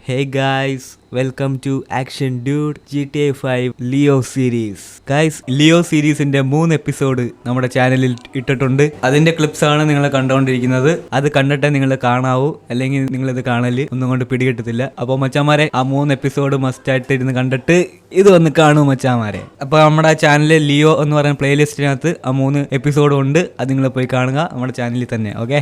Hey guys, welcome to Action Dude GTA 5 Leo series. Guys, Leo സീരീസിന്റെ 3 episode നമ്മുടെ ചാനലിൽ ഇട്ടിട്ടുണ്ട്. അതിന്റെ ക്ലിപ്സ് ആണ് നിങ്ങൾ കണ്ടുകൊണ്ടിരിക്കുന്നത്. അത് കണ്ടിട്ടേ നിങ്ങൾ കാണാവൂ, അല്ലെങ്കിൽ നിങ്ങൾ ഇത് കാണല് ഒന്നും കൊണ്ട് പിടികിട്ടത്തില്ല. അപ്പോൾ മച്ചാമാരെ, ആ 3 എപ്പിസോഡ് മസ്റ്റ് ആയിട്ട് ഇരുന്ന് കണ്ടിട്ട് ഇത് വന്ന് കാണൂ മച്ചാമാരെ. അപ്പോൾ നമ്മുടെ ചാനലിൽ ലിയോ എന്ന് പറയുന്ന പ്ലേലിസ്റ്റിനകത്ത് ആ 3 എപ്പിസോഡ് ഉണ്ട്. അത് നിങ്ങൾ പോയി കാണുക നമ്മുടെ ചാനലിൽ തന്നെ. ഓക്കെ.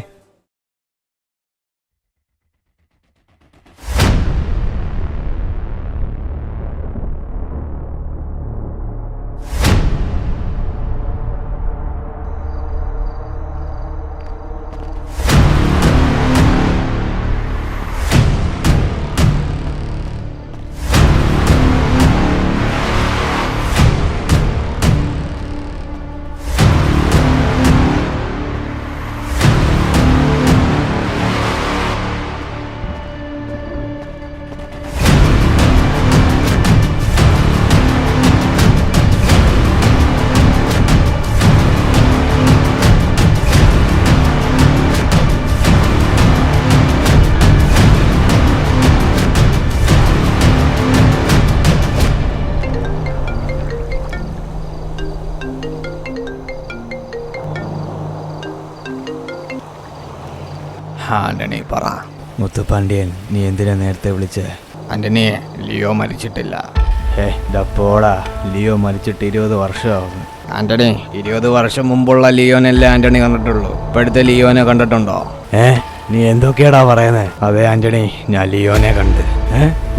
ആന്റണി പറ. മുത്തുപാണ്ഡ്യൻ, നീ എന്തിനാ നേരത്തെ വിളിച്ചേ? ആന്റണി, ലിയോ മരിച്ചിട്ടില്ല. പോടാ, ലിയോ മരിച്ചിട്ട് 20 വർഷമാകുന്നു. ആന്റണി, 20 വർഷം മുമ്പുള്ള ലിയോനല്ലേ ആന്റണി കണ്ടിട്ടുള്ളൂ. ഇപ്പോഴത്തെ ലിയോനെ കണ്ടിട്ടുണ്ടോ? നീ എന്തൊക്കെയാടാ പറയുന്നേ? അതെ ആന്റണി, ഞാൻ ലിയോനെ കണ്ട്.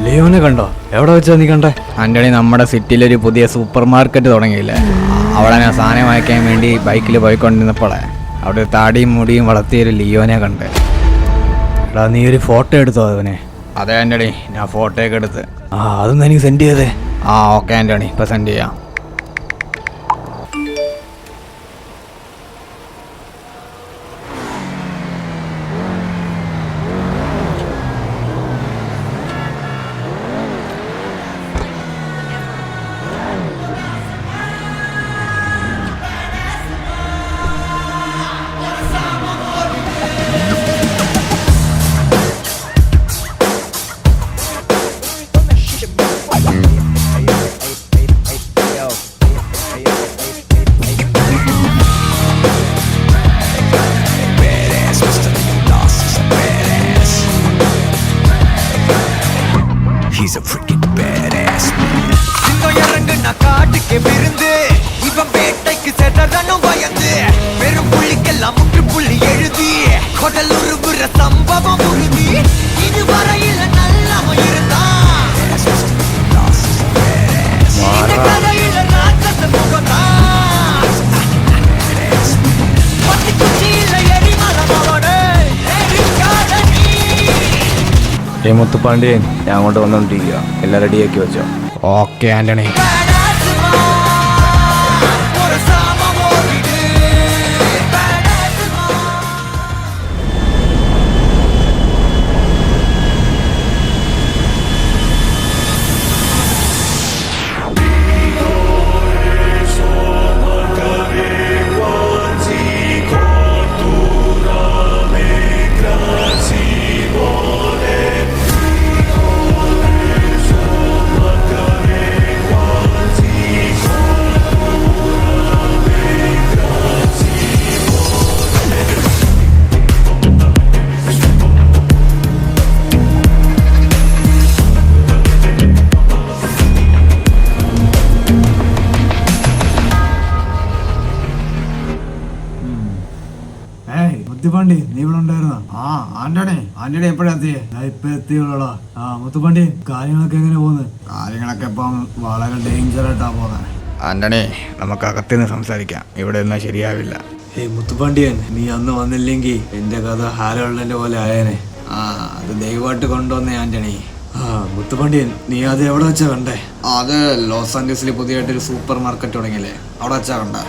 ലിയോനെ കണ്ടോ? എവിടെ വെച്ചാ നീ കണ്ടേ? ആന്റണി, നമ്മുടെ സിറ്റിയിലൊരു പുതിയ സൂപ്പർ മാർക്കറ്റ് തുടങ്ങിയില്ലേ, അവിടെ ഞാൻ സാധനം വാങ്ങിക്കാൻ വേണ്ടി ബൈക്കിൽ പോയിക്കൊണ്ടിരുന്നപ്പോഴേ അവിടെ താടിയും മുടിയും വളർത്തിയൊരു ലിയോനെ കണ്ട്. നീ ഒരു ഫോട്ടോ എടുത്തോ അവനെ? അതെ ആന്റണി, ഞാൻ ഫോട്ടോയൊക്കെ എടുത്ത്. അതൊന്നും എനിക്ക് സെൻഡ് ചെയ്തേ. ഓക്കെ ആന്റണി, ഇപ്പം സെൻഡ് ചെയ്യാം. He's a freaking badass man. சிங்கம் இறங்குன காட்டுக்கு விருந்து, இவன் வேட்டைக்கு செதறனும் பயந்து, வெறும் புள்ளிக்கெல்லாம் முற்றுப்புள்ளி எழுதி, கொடல் உருவுற சம்பவம் உறுதி, இதுவரையில் நல்லவன் இருந்தான், இந்த கதையில ராட்சச முகம்தான், பத்தி குச்சியில எரிமலம் அவனே, எரிக்காத நீ. മുത്തുപാണ്ഡ്യൻ, ഞാൻ അങ്ങോട്ട് വന്നോണ്ടിരിക്കുക. എല്ലാം റെഡിയാക്കി വെച്ചോ? ഓക്കെ ആന്റണി. മുത്തുപാണ്ടി, നീ ഇവിടെ ഉണ്ടായിരുന്നോ? ആന്റണി എപ്പോഴാ എത്തിയേ? ഞാൻ ഇപ്പൊ എത്തിയുള്ളടാ. മുത്തുപാണ്ടി, കാര്യങ്ങളൊക്കെ എങ്ങനെ പോകുന്നത്? കാര്യങ്ങളൊക്കെ ഇപ്പം വളരെ ഡേഞ്ചർ ആയിട്ടാ പോകുന്നത്. ആന്റണി, നമുക്ക് അകത്തുനിന്ന് സംസാരിക്കാം, ഇവിടെ ഒന്നും ശരിയാവില്ല. മുത്തുപാണ്ടിയൻ, നീ അന്ന് വന്നില്ലെങ്കിൽ എന്റെ കഥ ഹാരോൾഡിന്റെ പോലെ ആയേനെ. അത് ദൈവമായിട്ട് കൊണ്ടുവന്നേ ആന്റണി. മുത്തുപാണ്ടിയൻ, നീ അത് എവിടെ വെച്ചാ കണ്ടേ? അത് ലോസ് ആഞ്ചലസിൽ പുതിയതായിട്ടൊരു സൂപ്പർ മാർക്കറ്റ് തുടങ്ങിയില്ലേ, അവിടെ വെച്ചാ കണ്ടേ?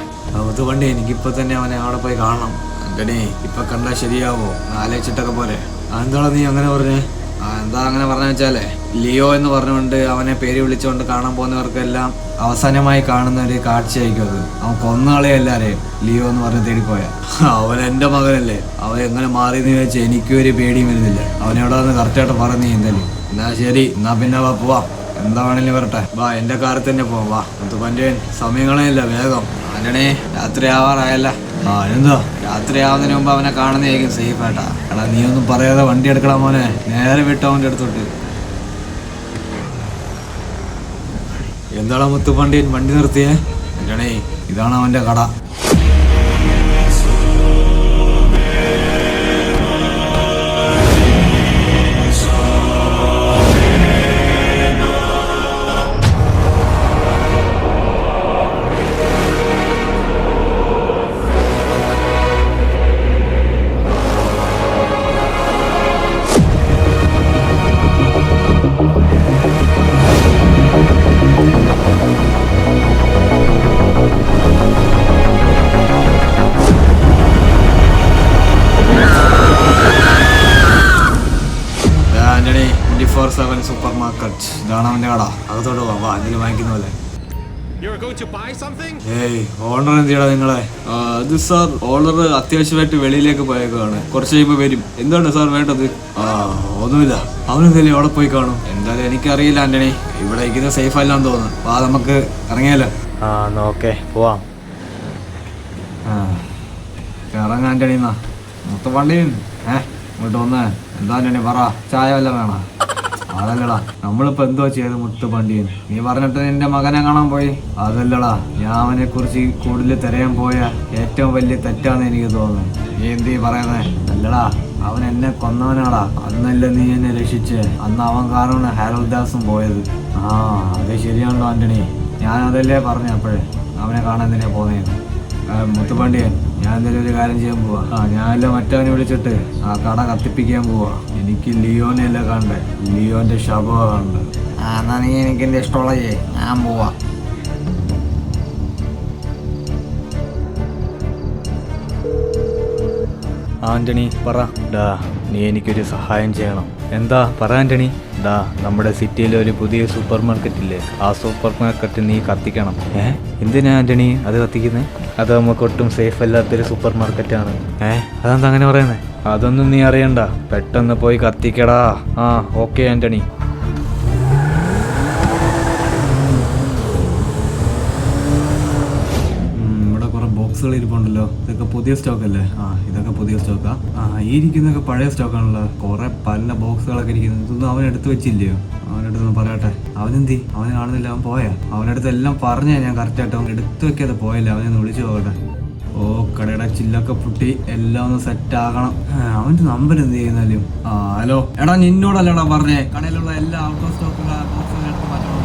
മുത്തുപാണ്ടി, എനിക്കിപ്പോ തന്നെ അവനെ അവിടെ പോയി കാണണം. ആന്റണി, ഇപ്പൊ കണ്ടാ ശരിയാവോ? ആലോചിച്ചിട്ടൊക്കെ പോരെ? എന്താ നീ അങ്ങനെ പറഞ്ഞേ? എന്താ അങ്ങനെ പറഞ്ഞ വെച്ചാലേ, ലിയോ എന്ന് പറഞ്ഞുകൊണ്ട് അവനെ പേര് വിളിച്ചുകൊണ്ട് കാണാൻ പോകുന്നവർക്കെല്ലാം അവസാനമായി കാണുന്ന ഒരു കാഴ്ചയായിരിക്കും അത്. അവൻ കൊന്നാളെ എല്ലാരെയും ലിയോ എന്ന് പറഞ്ഞ് തേടിപ്പോയ. അവൻ എന്റെ മകനല്ലേ, അവൻ എങ്ങനെ മാറിയെന്ന് ചോദിച്ചാൽ എനിക്കും ഒരു പേടിയും വരുന്നില്ല. അവനെവിടെ നിന്ന് കറക്റ്റായിട്ട് പറഞ്ഞു എന്തായാലും. എന്നാ ശരി, എന്നാ പിന്നെ വാ പോവാം. എന്താ വേണേലും വരട്ടെ. വാ, എന്റെ കാറിൽ തന്നെ പോവാം. വാ മുത്തുപാണ്ഡ്യൻ, സമയങ്ങളെയില്ല, വേഗം. ആന്റണി, രാത്രി ആവാറായല്ല. ആ എന്താ, രാത്രി ആവുന്നതിന് മുമ്പ് അവനെ കാണുന്നതായിരിക്കും സേഫ് ആയിട്ടാ. എടാ നീ ഒന്നും പറയാതെ വണ്ടി എടുക്കണം മോനെ, നേരെ വിട്ടോ അവൻ്റെ അടുത്തോട്ട്. എന്താടാ മുത്തുപാണ്ഡ്യൻ വണ്ടി നിർത്തിയേ? ആന്റണി, ഇതാണ് അവന്റെ കട. ആന്റണി 24/7 സൂപ്പർ മാർക്കറ്റ്, ഇതാണ് അവന്റെ കട. അകത്തോട്ട് പോവാ, എന്തെങ്കിലും വാങ്ങിക്കുന്ന പോലെ. ഏയ്, ഓണർ എന്ത് ചെയ്യടാ നിങ്ങളെ? അത് സാർ, ഓണർ അത്യാവശ്യമായിട്ട് വെളിയിലേക്ക് പോയേക്കാണ്, കുറച്ച് കഴിയുമ്പോൾ വരും. എന്താണ് സാർ വേണ്ടത്? ഒന്നുമില്ല, അവനെന്തായാലും അവിടെ പോയി കാണും. എന്തായാലും എനിക്കറിയില്ല ആന്റണി, ഇവിടെ ഇരിക്കുന്നത് സേഫ് അല്ലാന്ന് തോന്നുന്നു. വാ നമുക്ക് ഇറങ്ങിയാലോ? ഓക്കെ പോവാം. ഇറങ്ങാൻ ആന്റണി. എന്നാ മുത്തുപാണ്ഡ്യൻ, ഇങ്ങോട്ട് വന്നേ. എന്താ ആന്റണി പറ, ചായ വല്ലതും വേണോ? അതല്ലടാ, നമ്മളിപ്പോ എന്തോ ചെയ്ത് മുത്തുപാണ്ഡ്യൻ? നീ പറഞ്ഞിട്ട് നിന്റെ മകനെ കാണാൻ പോയി. അതല്ലടാ, ഞാൻ അവനെ കുറിച്ച് കൂടുതൽ തിരയാൻ പോയ ഏറ്റവും വലിയ തെറ്റാന്ന് എനിക്ക് തോന്നുന്നു. നീ എന്തീ പറയുന്നേ? അല്ലടാ, അവൻ എന്നെ കൊന്നവനാടാ. അന്നല്ല നീ എന്നെ രക്ഷിച്ച്. അന്ന് അവൻ കാരണമാണ് ഹാരോൾദാസും പോയത്. അത് ശരിയാണല്ലോ ആന്റണി, ഞാൻ അതല്ലേ പറഞ്ഞു അപ്പോഴേ അവനെ കാണാൻ തന്നെ പോന്നേന്ന്. മുത്തുപാണ്ഡ്യൻ, ഞാൻ എന്തായാലും ഒരു കാര്യം ചെയ്യാൻ പോവാ. ഞാനല്ല മറ്റവനെ വിളിച്ചിട്ട് ആ കട കത്തിപ്പിക്കാൻ പോവാ. എനിക്ക് ലിയോനെ അല്ല കണ്ടേ, ലിയോന്റെ ശവമാണ് കണ്ടത്. എന്നാ നീ എനിക്ക് എന്റെ ഇഷ്ടമുള്ള ഞാൻ പോവാ. ആന്റണി പറ. നീ എനിക്കൊരു സഹായം ചെയ്യണം. എന്താ പറ ആന്റണി. നമ്മുടെ സിറ്റിയിൽ ഒരു പുതിയ സൂപ്പർ മാർക്കറ്റ് ഇല്ലേ, ആ സൂപ്പർ മാർക്കറ്റ് നീ കത്തിക്കണം. എന്തിനാ ആന്റണി അത് കത്തിക്കുന്നത്? അത് നമുക്ക് ഒട്ടും സേഫ് അല്ലാത്തൊരു സൂപ്പർ മാർക്കറ്റാണ്. അതെന്താ അങ്ങനെ പറയുന്നത്? അതൊന്നും നീ അറിയണ്ട, പെട്ടെന്ന് പോയി കത്തിക്കടാ. ഓക്കെ ആന്റണി. ബോക്സുകൾ ഇരിപ്പുണ്ടല്ലോ, ഇതൊക്കെ പുതിയ സ്റ്റോക്ക് അല്ലേ? ഇതൊക്കെ പുതിയ സ്റ്റോക്കാ. ഈ ഇരിക്കുന്നതൊക്കെ പഴയ സ്റ്റോക്കാണല്ലോ. കുറെ പല ബോക്സുകളൊക്കെ ഇരിക്കുന്നത്. ഇതൊന്നും അവൻ എടുത്ത് വെച്ചില്ലയോ? അവനടുത്തൊന്ന് പറയട്ടെ. അവനെന്തി? അവനെ കാണുന്നില്ല, അവൻ പോയാ? അവനടുത്ത് എല്ലാം പറഞ്ഞാ ഞാൻ കറക്റ്റായിട്ട്. അവൻ എടുത്തു വെക്കാതെ പോയല്ലേ, അവനെ ഒന്ന് വിളിച്ചു പോകട്ടെ. കടയുടെ ചില്ലൊക്കെ പൊട്ടി എല്ലാം ഒന്ന് സെറ്റ് ആകണം. അവന്റെ നമ്പർ എന്ത് ചെയ്യുന്നാലും. ഹലോ എടാ, നിന്നോടല്ലടാ പറഞ്ഞേ കടയിലുള്ള എല്ലാ ഔട്ട് ഓഫ് സ്റ്റോക്കുള്ള ബോക്സുകളും എടുത്ത് മാറ്റണം.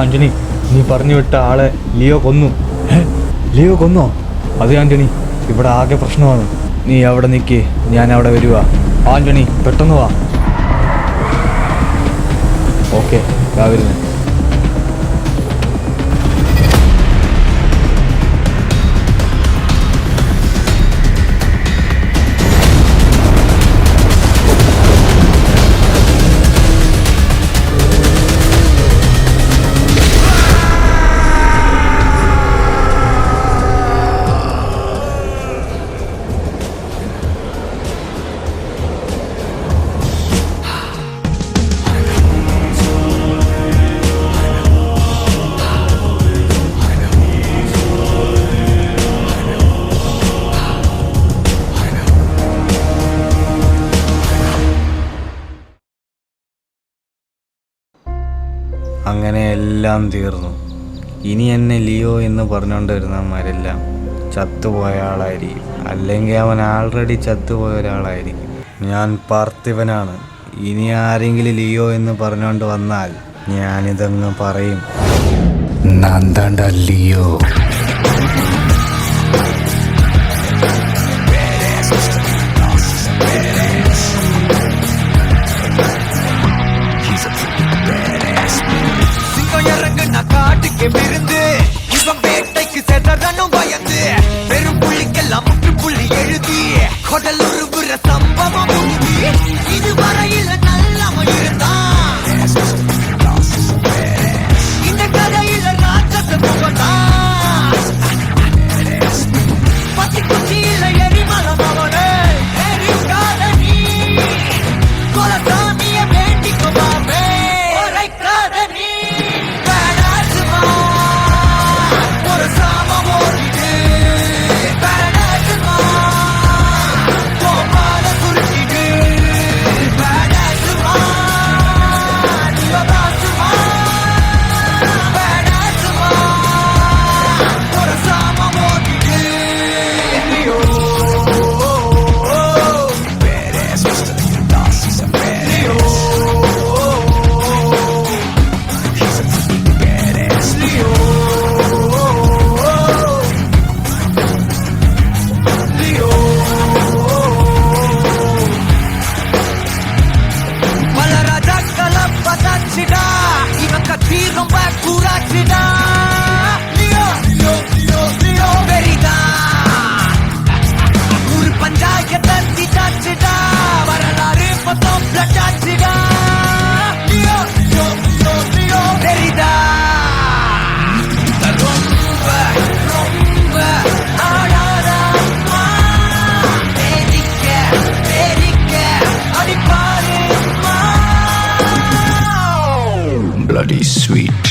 ആന്റണി, നീ പറഞ്ഞു വിട്ട ആളെ ലിയോ കൊന്നു. ലിയോ കൊന്നോ? അതെ ആന്റണി, ഇവിടെ ആകെ പ്രശ്നമാണ്. നീ അവിടെ നിൽക്ക്, ഞാൻ അവിടെ വരുക. ആന്റണി പെട്ടെന്ന് വാ. ഓക്കെ, വരുന്നു. അങ്ങനെ എല്ലാം തീർന്നു. ഇനി എന്നെ ലിയോ എന്ന് പറഞ്ഞുകൊണ്ട് വരുന്നവന്മാരെല്ലാം ചത്തുപോയ ആളായിരിക്കും, അല്ലെങ്കിൽ അവൻ ആൾറെഡി ചത്തുപോയ ഒരാളായിരിക്കും. ഞാൻ പാർത്ഥിവനാണ്. ഇനി ആരെങ്കിലും ലിയോ എന്ന് പറഞ്ഞുകൊണ്ട് വന്നാൽ ഞാനിതങ്ങ് പറയും. നന്ദണ്ട ലിയോ. காட்டுக்கு விருந்து இவன் வேட்டைக்கு செதறனும் பயந்து பெரும் புள்ளிக்கெல்லாம் முற்றுப்புள்ளி எழுதி கொடல் உருவுற சம்பவம் உறுதி. இதுவரையில் நல்லவன் இருந்தான், இந்த கதையில ராட்சச முகத்தான். பத்தி குச்சியில எரிமலம் அவனே எரிக்காத நீ கொலசாமிய வேண்டிக்குமாமே உரைக்காத நீ. Bloody sweet.